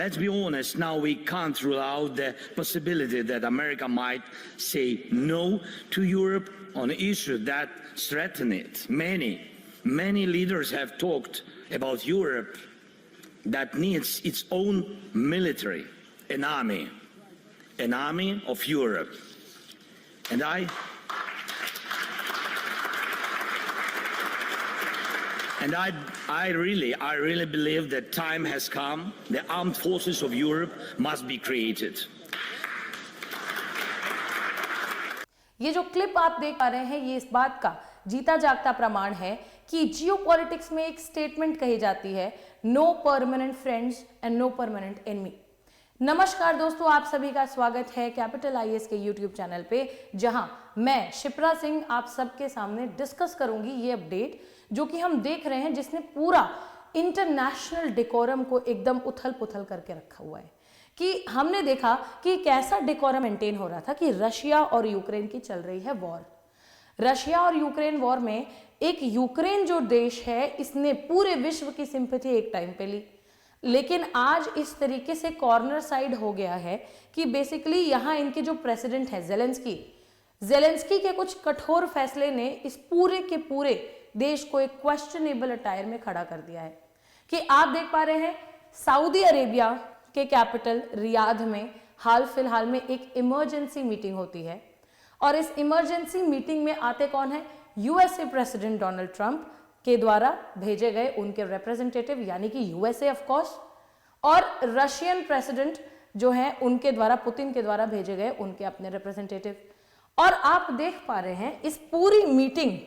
let's be honest, now we can't rule out the possibility that America might say no to Europe on issues that threaten it. Many leaders have talked about Europe that needs its own military, an army of Europe. And I really believe that time has come. The armed forces of Europe must be created. ये जो clip आप देख पा रहे हैं, ये इस बात का जीता जागता प्रमाण है कि जियोपॉलिटिक्स में एक स्टेटमेंट कही जाती है, no permanent friends and no permanent enemy. नमस्कार दोस्तों, आप सभी का स्वागत है कैपिटल आईएएस के यूट्यूब चैनल पे, जहां मैं शिप्रा सिंह आप सबके सामने डिस्कस करूंगी ये अपडेट जो कि हम देख रहे हैं, जिसने पूरा इंटरनेशनल डेकोरम को एकदम उथल पुथल करके रखा हुआ है। कि हमने देखा कि कैसा डेकोरम मेंटेन हो रहा था कि रशिया और यूक्रेन की चल रही है वॉर। रशिया और यूक्रेन वॉर में एक यूक्रेन जो देश है, इसने पूरे विश्व की सिंपैथी एक टाइम पे ली, लेकिन आज इस तरीके से कॉर्नर साइड हो गया है कि बेसिकली यहाँ इनके जो प्रेसिडेंट है जेलेंस्की के कुछ कठोर फैसले ने इस पूरे के पूरे देश को एक क्वेश्चनेबल अटायर में खड़ा कर दिया है। कि आप देख पा रहे हैं सऊदी अरेबिया के कैपिटल रियाद में हाल फिलहाल में एक इमरजेंसी मीटिंग होती है, और इस इमरजेंसी मीटिंग में आते कौन है? यूएसए प्रेसिडेंट डोनाल्ड ट्रंप के द्वारा भेजे गए उनके रिप्रेजेंटेटिव, यानी कि यूएसए ऑफ कोर्स, और रशियन प्रेसिडेंट जो है उनके द्वारा, पुतिन के द्वारा भेजे गए उनके अपने रिप्रेजेंटेटिव। और आप देख पा रहे हैं इस पूरी मीटिंग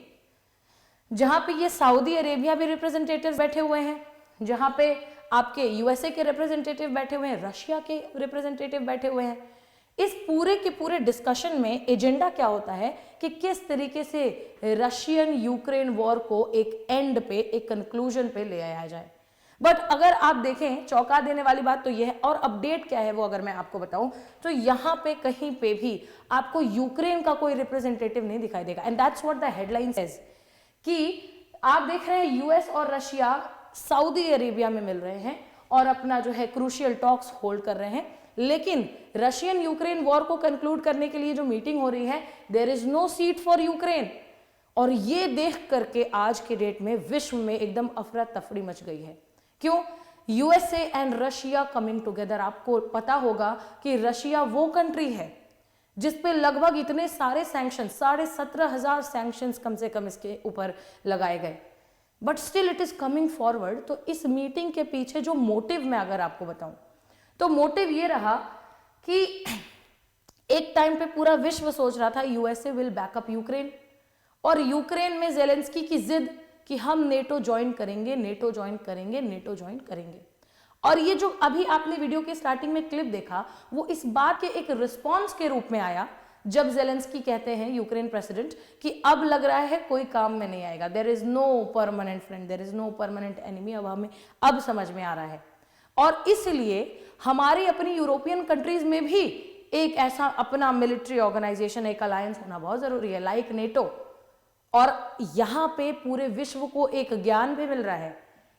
जहां पे ये सऊदी अरेबिया भी रिप्रेजेंटेटिव बैठे हुए हैं, जहां पे आपके यूएसए के रिप्रेजेंटेटिव बैठे हुए हैं, रशिया के रिप्रेजेंटेटिव बैठे हुए हैं। इस पूरे के पूरे डिस्कशन में एजेंडा क्या होता है कि किस तरीके से रशियन यूक्रेन वॉर को एक एंड पे, एक कंक्लूजन पे ले आया जाए। बट अगर आप देखें, चौंका देने वाली बात तो यह है, और अपडेट क्या है वो अगर मैं आपको बताऊं तो यहां पे कहीं पे भी आपको यूक्रेन का कोई रिप्रेजेंटेटिव नहीं दिखाई देगा। And that's what the headline says कि आप देख रहे हैं यूएस और रशिया सऊदी अरेबिया में मिल रहे हैं और अपना जो है क्रूशियल टॉक्स होल्ड कर रहे हैं, लेकिन रशियन यूक्रेन वॉर को कंक्लूड करने के लिए जो मीटिंग हो रही है, there is no seat for Ukraine. और ये देख करके आज के डेट में विश्व में एकदम अफरा तफरी मच गई है। क्यों? USA and Russia coming together. आपको पता होगा कि रशिया वो कंट्री है जिसपे लगभग इतने सारे सैंक्शन, 17,500 सैंक्शंस कम से कम इसके ऊपर लगाए गए, but still it is coming forward. तो इस मीटिंग के पीछे जो मोटिव मैं अगर आपको बताऊं तो मोटिव ये रहा कि एक टाइम पे पूरा विश्व सोच रहा था यूएसए विल बैकअप यूक्रेन, और यूक्रेन में जेलेंस्की की जिद कि हम नेटो ज्वाइन करेंगे, नेटो ज्वाइन करेंगे, नेटो ज्वाइन करेंगे। और ये जो अभी आपने वीडियो के स्टार्टिंग में क्लिप देखा, वो इस बात के एक रिस्पॉन्स के रूप में आया जब जेलेंस्की कहते हैं, यूक्रेन प्रेसिडेंट, कि अब लग रहा है कोई काम में नहीं आएगा, there is no permanent friend, there is no permanent enemy. अब हमें अब समझ में आ रहा है, और इसलिए हमारी अपनी यूरोपियन कंट्रीज में भी एक ऐसा अपना मिलिट्री ऑर्गेनाइजेशन, एक अलायंस होना बहुत जरूरी है, लाइक नेटो। और यहां पे पूरे विश्व को एक ज्ञान भी मिल रहा है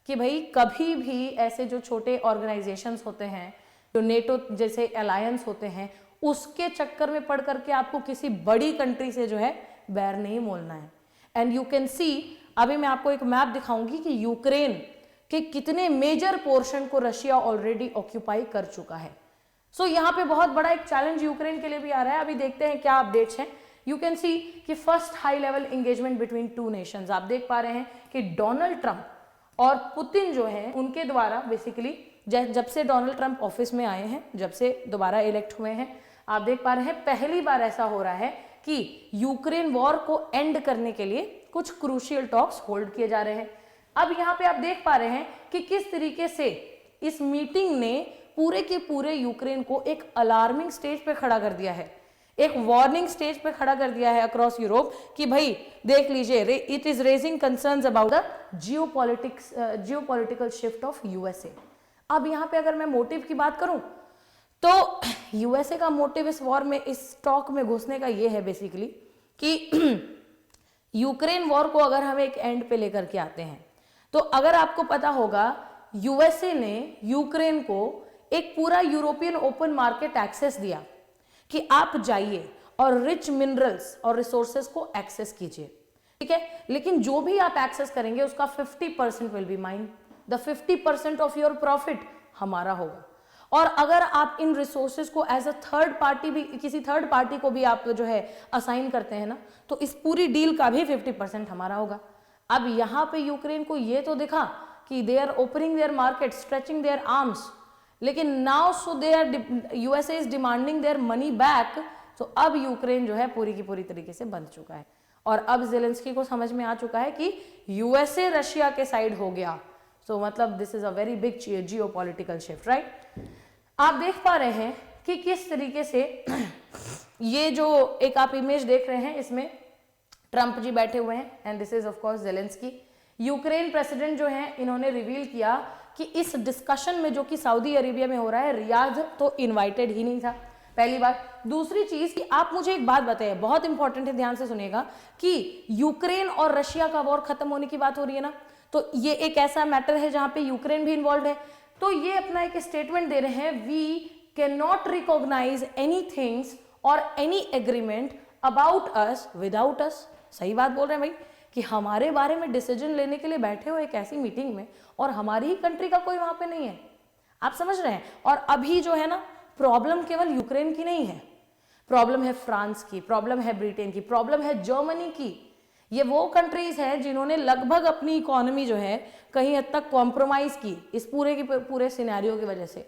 कि भाई कभी भी ऐसे जो छोटे ऑर्गेनाइजेशंस होते हैं, जो नेटो जैसे अलायंस होते हैं, उसके चक्कर में पड़ करके आपको किसी बड़ी कंट्री से जो है बैर नहीं मोलना है। एंड यू कैन सी, अभी मैं आपको एक मैप दिखाऊंगी कि यूक्रेन के कितने मेजर पोर्शन को रशिया ऑलरेडी ऑक्यूपाई कर चुका है। सो यहाँ पे बहुत बड़ा एक चैलेंज यूक्रेन के लिए भी आ रहा है। अभी देखते हैं क्या अपडेट्स हैं। यू कैन सी कि first high level engagement between two nations. आप देख पा रहे हैं कि डोनाल्ड ट्रंप और पुतिन जो है उनके द्वारा बेसिकली जब से डोनाल्ड ट्रंप ऑफिस में आए हैं, जब से दोबारा इलेक्ट हुए हैं, आप देख पा रहे हैं पहली बार ऐसा हो रहा है कि यूक्रेन वॉर को एंड करने के लिए कुछ क्रूशियल टॉक्स होल्ड किए जा रहे हैं। अब यहाँ पे आप देख पा रहे हैं कि किस तरीके से इस मीटिंग ने पूरे के पूरे यूक्रेन को एक अलार्मिंग स्टेज पे खड़ा कर दिया है, एक वार्निंग स्टेज पे खड़ा कर दिया है अक्रॉस यूरोप कि भाई देख लीजिए, it is raising concerns about the geopolitical shift of USA. अब यहाँ पे अगर मैं मोटिव की बात करूं तो यूएसए का मोटिव इस वॉर में, इस टॉक में घुसने का ये है बेसिकली कि यूक्रेन वॉर को अगर हम एक एंड पे लेकर के आते हैं, तो अगर आपको पता होगा यूएसए ने यूक्रेन को एक पूरा यूरोपियन ओपन मार्केट एक्सेस दिया कि आप जाइए और रिच मिनरल्स और रिसोर्सेज को एक्सेस कीजिए, ठीक है, लेकिन जो भी आप एक्सेस करेंगे उसका 50% will be mine, the 50% of your profit हमारा होगा। और अगर आप इन रिसोर्सेज को एज अ थर्ड पार्टी भी, किसी थर्ड पार्टी को भी आप जो है असाइन करते हैं ना, तो इस पूरी डील का भी 50% हमारा होगा। अब यहाँ पे यूक्रेन को ये तो दिखा कि they are opening their market, stretching their arms, लेकिन now so they are, USA is demanding their money back. तो अब यूक्रेन जो है पूरी की पूरी तरीके से बंध चुका है और अब जेलेंस्की को समझ में आ चुका है कि यूएसए रशिया के साइड हो गया। सो मतलब this is a very big geopolitical shift, right. आप देख पा रहे हैं कि किस तरीके से ये जो एक आप इमेज देख रहे हैं, इसमें ट्रंप जी बैठे हुए हैं and this is of course Zelensky. Ukraine president जो है इन्होंने रिवील किया कि इस डिस्कशन में जो कि सऊदी अरेबिया में हो रहा है, रियाद तो इनवाइटेड ही नहीं था, पहली बात। दूसरी चीज कि आप मुझे एक बात बताइए, बहुत इंपॉर्टेंट है, ध्यान से सुनिएगा, कि यूक्रेन और रशिया का वॉर खत्म होने की बात हो रही है ना, तो ये एक ऐसा मैटर है जहां पे यूक्रेन भी इन्वॉल्व है। तो ये अपना एक स्टेटमेंट दे रहे हैं, we can not recognise any things और any agreement about us without us. सही बात बोल रहे हैं भाई, कि हमारे बारे में डिसीजन लेने के लिए बैठे हो एक ऐसी मीटिंग में और हमारी ही कंट्री का कोई वहां पे नहीं है। आप समझ रहे हैं। और अभी जो है ना, प्रॉब्लम केवल यूक्रेन की नहीं है, प्रॉब्लम है फ्रांस की, प्रॉब्लम है ब्रिटेन की, प्रॉब्लम है जर्मनी की। ये वो कंट्रीज हैं जिन्होंने लगभग अपनी इकोनॉमी जो है कहीं हद तक कॉम्प्रोमाइज की इस पूरे की पूरे सिनेरियो की वजह से।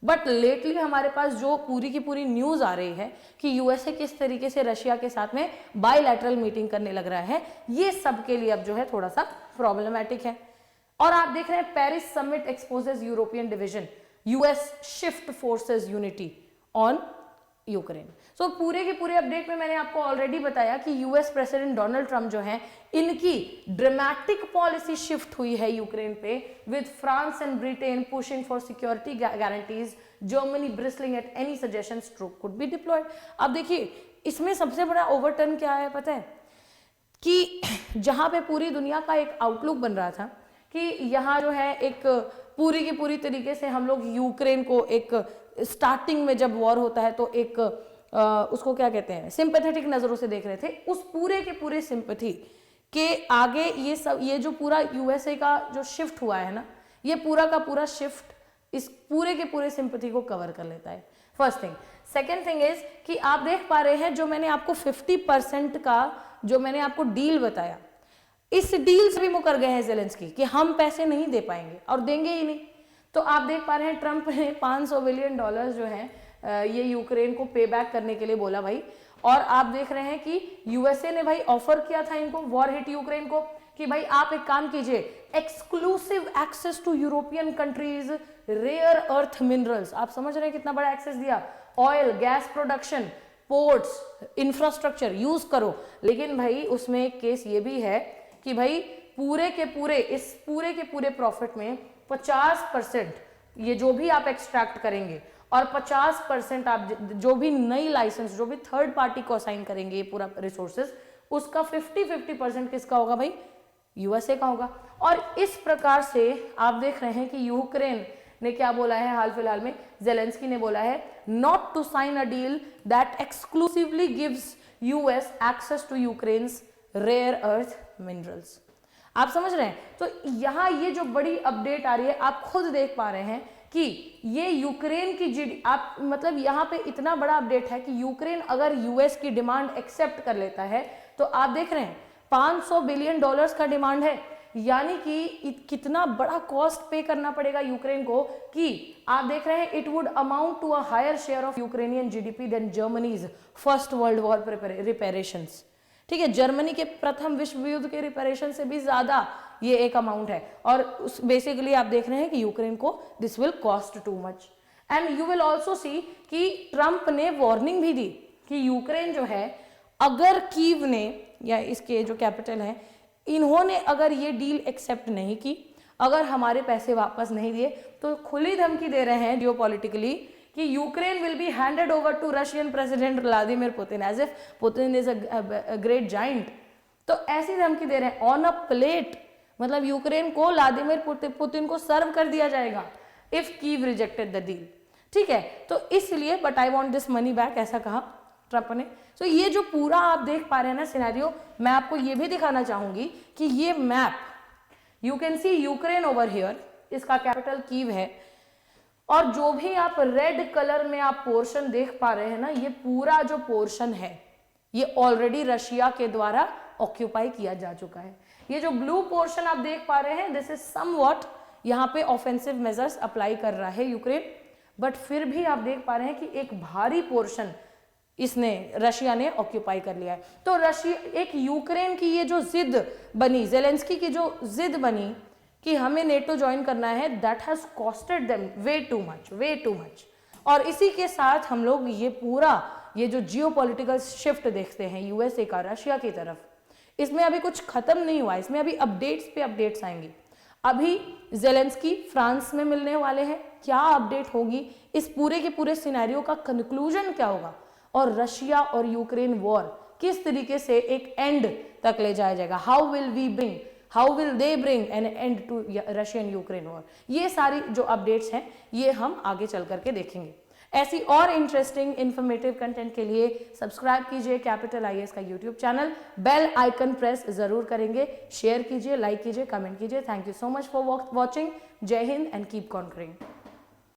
बट लेटली हमारे पास जो पूरी की पूरी न्यूज आ रही है कि यूएसए किस तरीके से रशिया के साथ में बायलैटरल मीटिंग करने लग रहा है, ये सब के लिए अब जो है थोड़ा सा प्रॉब्लमैटिक है। और आप देख रहे हैं Paris summit exposes European division, US shift forces unity on Ukraine. So पूरे के पूरे अपडेट में मैंने आपको ऑलरेडी बताया कि यूएस प्रेसिडेंट डोनाल्ड ट्रंप जो है, इनकी ड्रामेटिक पॉलिसी शिफ्ट हुई है यूक्रेन पे, with France and Britain pushing for security guarantees, Germany bristling at any suggestions troop could be deployed. अब देखिए इसमें सबसे बड़ा ओवरटर्न क्या है पता है, कि जहां पे पूरी दुनिया का एक आउटलुक बन रहा था कि यहाँ जो है एक पूरी की पूरी तरीके से हम लोग यूक्रेन को एक स्टार्टिंग में जब वॉर होता है तो एक उसको क्या कहते हैं, सिंपैथेटिक नजरों से देख रहे थे। उस पूरे के पूरे सिंपैथी के आगे ये जो पूरा यूएसए का जो शिफ्ट हुआ है ना, ये पूरा का पूरा शिफ्ट इस पूरे के पूरे सिंपैथी को कवर कर लेता है, first thing. Second thing is कि आप देख पा रहे हैं जो मैंने आपको 50% का जो मैंने आपको डील बताया, इस डील से भी मुकर गए हैं जेलेंस्की कि हम पैसे नहीं दे पाएंगे और देंगे ही नहीं। तो आप देख पा रहे हैं ट्रंप ने $500 बिलियन जो है ये यूक्रेन को पे बैक करने के लिए बोला भाई। और आप देख रहे हैं कि यूएसए ने भाई ऑफर किया था इनको, वॉर हिट यूक्रेन को, कि भाई आप एक काम कीजिए, exclusive access to European countries rare earth minerals. आप समझ रहे हैं कितना बड़ा एक्सेस दिया, oil gas production, ports, infrastructure use करो। लेकिन भाई उसमें एक केस ये भी है कि भाई पूरे के पूरे प्रॉफिट में 50% ये जो भी आप एक्सट्रैक्ट करेंगे और 50% आप जो भी नई लाइसेंस, जो भी थर्ड पार्टी को असाइन करेंगे ये पूरा रिसोर्सेज, उसका 50-50% किसका होगा भाई, यूएसए का होगा। और इस प्रकार से आप देख रहे हैं कि यूक्रेन ने क्या बोला है हाल फिलहाल में, जेलेंस्की ने बोला है not to sign a deal that exclusively gives US access to Ukraine's rare earth minerals. आप समझ रहे हैं। तो यहाँ ये जो बड़ी अपडेट आ रही है, आप खुद देख पा रहे हैं कि ये यूक्रेन की आप मतलब यहाँ पे इतना बड़ा अपडेट है कि यूक्रेन अगर यूएस की डिमांड एक्सेप्ट कर लेता है तो आप देख रहे हैं $500 बिलियन का डिमांड है, यानी कि कितना बड़ा कॉस्ट पे करना पड़ेगा यूक्रेन को, कि आप देख रहे हैं it would amount to a higher share of Ukrainian GDP than Germany's First World War reparations. ठीक है, जर्मनी के प्रथम विश्व युद्ध के रिपेरेशन से भी ज्यादा ये एक अमाउंट है। और बेसिकली आप देख रहे हैं कि यूक्रेन को this will cost too much. And you will also see कि ट्रंप ने वार्निंग भी दी कि यूक्रेन जो है, अगर कीव ने या इसके जो कैपिटल है, इन्होंने अगर ये डील एक्सेप्ट नहीं की, अगर हमारे पैसे वापस नहीं दिए, तो खुली धमकी दे रहे हैं जियोपॉलिटिकली कि Ukraine will be handed over to Russian president Vladimir Putin, as if Putin is a great giant. तो ऐसी धमकी दे रहे हैं ऑन अ प्लेट, मतलब यूक्रेन को व्लादिमीर पुतिन को सर्व कर दिया जाएगा if Kyiv rejected the deal. ठीक है, तो इसलिए but I want this money back, ऐसा कहा ट्रंप ने। तो ये जो पूरा आप देख पा रहे हैं ना सिनेरियो, मैं आपको ये भी दिखाना चाहूंगी कि ये map, you can see Ukraine over here, इसका कैपिटल कीव है, और जो भी आप रेड कलर में आप पोर्शन देख पा रहे हैं ना, ये पूरा जो पोर्शन है ये ऑलरेडी रशिया के द्वारा ऑक्यूपाई किया जा चुका है। ये जो ब्लू पोर्शन आप देख पा रहे हैं, दिस इज समव्हाट, यहाँ पे ऑफेंसिव मेजर्स अप्लाई कर रहा है यूक्रेन, बट फिर भी आप देख पा रहे हैं कि एक भारी पोर्शन इसने रशिया ने ऑक्यूपाई कर लिया है। तो रशिया, एक यूक्रेन की ये जो जिद बनी, जेलेंस्की की जो जिद बनी कि हमें नेटो ज्वाइन करना है, that has costed them way too much. और इसी के साथ हम लोग ये पूरा ये जो जियोपॉलिटिकल शिफ्ट देखते हैं यूएसए का रशिया की तरफ, इसमें अभी कुछ खत्म नहीं हुआ, इसमें अभी अपडेट्स पे अपडेट्स आएंगी। अभी जेलेंस्की फ्रांस में मिलने वाले हैं, क्या अपडेट होगी, इस पूरे के पूरे सिनेरियो का कंक्लूजन क्या होगा, और रशिया और यूक्रेन वॉर किस तरीके से एक एंड तक ले जाया जाएगा, how will they bring an end to Russian Ukraine war. ये सारी जो अपडेट्स हैं ये हम आगे चल करके देखेंगे। ऐसी और इंटरेस्टिंग इंफॉर्मेटिव कंटेंट के लिए सब्सक्राइब कीजिए कैपिटल IAS का YouTube channel, bell icon press जरूर करेंगे, शेयर कीजिए, लाइक कीजिए, कमेंट कीजिए। Thank you so much for watching. जय हिंद एंड कीप कॉन्करिंग।